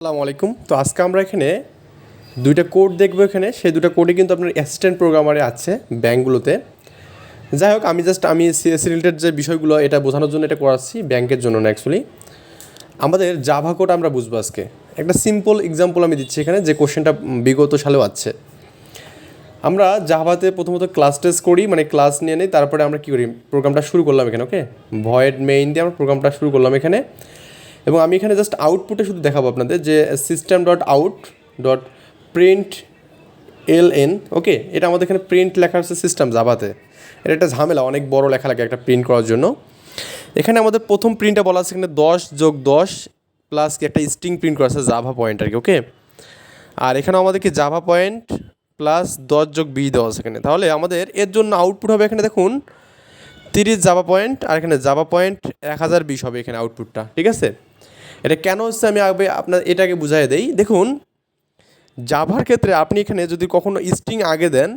আসসালামু আলাইকুম। তো আজকে আমরা এখানে দুইটা কোড দেখবো। এখানে সেই দুটো কোডই কিন্তু আপনার অ্যাসিস্ট্যান্ট প্রোগ্রামারে আছে ব্যাঙ্কগুলোতে। যাই হোক, আমি সিএসসি রিলেটেড যে বিষয়গুলো এটা বোঝানোর জন্য এটা করাচ্ছি, ব্যাংকের জন্য না অ্যাকচুয়ালি। আমাদের জাভা কোড আমরা বুঝবো আজকে। একটা সিম্পল এক্সাম্পল আমি দিচ্ছি এখানে, যে কোশ্চেনটা বিগত সালেও আছে। আমরা জাভাতে প্রথমত ক্লাস টেস্ট করি, মানে ক্লাস নিয়ে নিই, তারপরে আমরা কী করি, প্রোগ্রামটা শুরু করলাম এখানে। ওকে, ভয়েড মেইন দিয়ে আমরা প্রোগ্রামটা শুরু করলাম এখানে। এবং আমি এখানে জাস্ট আউটপুটে শুধু দেখাবো আপনাদের যে system dot out dot print L N. Okay, এটা আমাদের এখানে প্রিন্ট লেখা আছে সিস্টেম জাভাতে। এটা একটা ঝামেলা, অনেক বড় লেখা লাগে একটা প্রিন্ট করার জন্য। এখানে আমাদের প্রথম প্রিন্টটা বলা আছে এখানে 10+10 প্লাস কি একটা স্ট্রিং প্রিন্ট করা আছে জাভা পয়েন্ট আর কি। ওকে, আর এখানে আমাদের কি জাভা পয়েন্ট প্লাস 10+20 দেওয়া আছে এখানে। তাহলে আমাদের এর জন্য আউটপুট হবে এখানে দেখুন 30 জাভা পয়েন্ট, আর এখানে জাভা পয়েন্ট 1020 হবে এখানে আউটপুটটা। ঠিক আছে, এটা কেন হচ্ছে আমি আগে আপনার এটাকে বুঝাই দেই। দেখুন, জাভার ক্ষেত্রে আপনি এখানে যদি কখনো স্ট্রিং আগে দেন,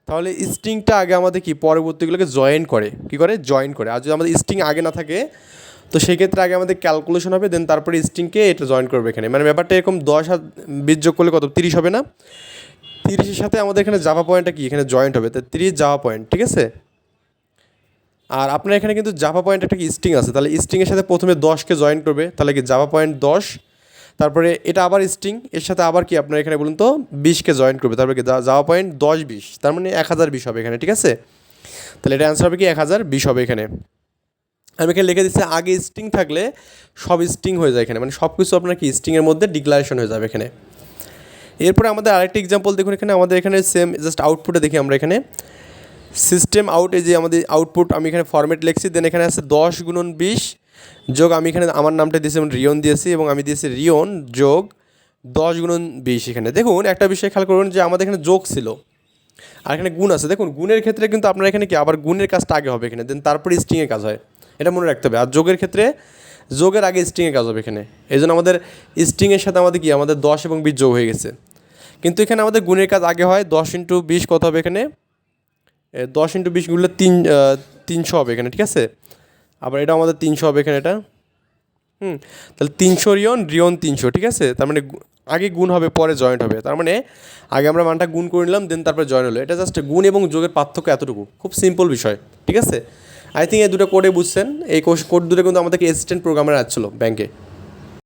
তাহলে স্ট্রিংটা আগে আমাদের কি পরবর্তীগুলোকে জয়েন করে, কী করে জয়েন করে। আর যদি আমাদের স্ট্রিং আগে না থাকে, তো সেক্ষেত্রে আগে আমাদের ক্যালকুলেশন হবে, দেন তারপরে স্ট্রিংকে এটা জয়েন করবে এখানে। মানে ব্যাপারটা এরকম 10 আর 20 যোগ করলে কত 30 হবে না? 30-এর সাথে আমাদের এখানে জাভা পয়েন্টটা কি এখানে জয়েন্ট হবে, তো 30 জাভা পয়েন্ট। ঠিক আছে, আর আপনার এখানে কিন্তু জাভা পয়েন্ট একটা কি স্ট্রিং আছে, তাহলে স্ট্রিংয়ের সাথে প্রথমে 10কে জয়েন করবে, তাহলে কি জাভা পয়েন্ট 10, তারপরে এটা আবার স্ট্রিং, এর সাথে আবার কি আপনার এখানে বলুন তো 20কে জয়েন করবে, তারপরে কি জাভা পয়েন্ট 10-20, তার মানে 1020 হবে এখানে। ঠিক আছে, তাহলে এটা অ্যান্সার হবে কি 1020 হবে এখানে। আমি এখানে লিখে দিচ্ছি আগে স্ট্রিং থাকলে সব স্ট্রিং হয়ে যায় এখানে, মানে সব কিছু আপনার কি স্ট্রিংয়ের মধ্যে ডিক্লারেশন হয়ে যাবে এখানে। এরপরে আমাদের আরেকটি এক্সাম্পল দেখুন এখানে, আমাদের এখানে সেম জাস্ট আউটপুটে দেখি আমরা এখানে সিস্টেম আউট, এই যে আমাদের আউটপুট আমি এখানে ফরম্যাট লিখছি, দেন এখানে আছে 10×20 যোগ, আমি এখানে আমার নামটা দিয়েছি এবং রিয়ন দিয়েছি, এবং আমি দিয়েছি রিয়ন যোগ 10×20 এখানে। দেখুন একটা বিষয় খেয়াল করুন যে আমাদের এখানে যোগ ছিল আর এখানে গুণ আছে। দেখুন গুণের ক্ষেত্রে কিন্তু আপনার এখানে কি আবার গুণের কাজটা আগে হবে এখানে, দেন তারপরে স্ট্রিংয়ের কাজ হয়, এটা মনে রাখতে হবে। আর যোগের ক্ষেত্রে যোগের আগে স্ট্রিংয়ের কাজ হবে এখানে। এই জন্য আমাদের স্ট্রিংয়ের সাথে আমাদের কি আমাদের 10 এবং 20 যোগ হয়ে গেছে, কিন্তু এখানে আমাদের গুণের কাজ আগে হয়। 10×20 কত হবে এখানে, 10×20 গুলো 300 হবে এখানে। ঠিক আছে, আবার এটা আমাদের 300 হবে এখানে এটা। তাহলে 300 রিয়ন রিয়ন 300। ঠিক আছে, তার মানে আগে গুণ হবে পরে জয়েন্ট হবে, তার মানে আগে আমরা মানটা গুণ করে নিলাম, দেন তারপরে জয়েন হলো। এটা জাস্ট গুণ এবং যোগের পার্থক্য এতটুকু, খুব সিম্পল বিষয়। ঠিক আছে, আই থিঙ্ক এই দুটো কোডে বুঝছেন। এই কোড দুটো কিন্তু আমাদেরকে অ্যাসিস্ট্যান্ট প্রোগ্রামার আসছিলো ব্যাংকে।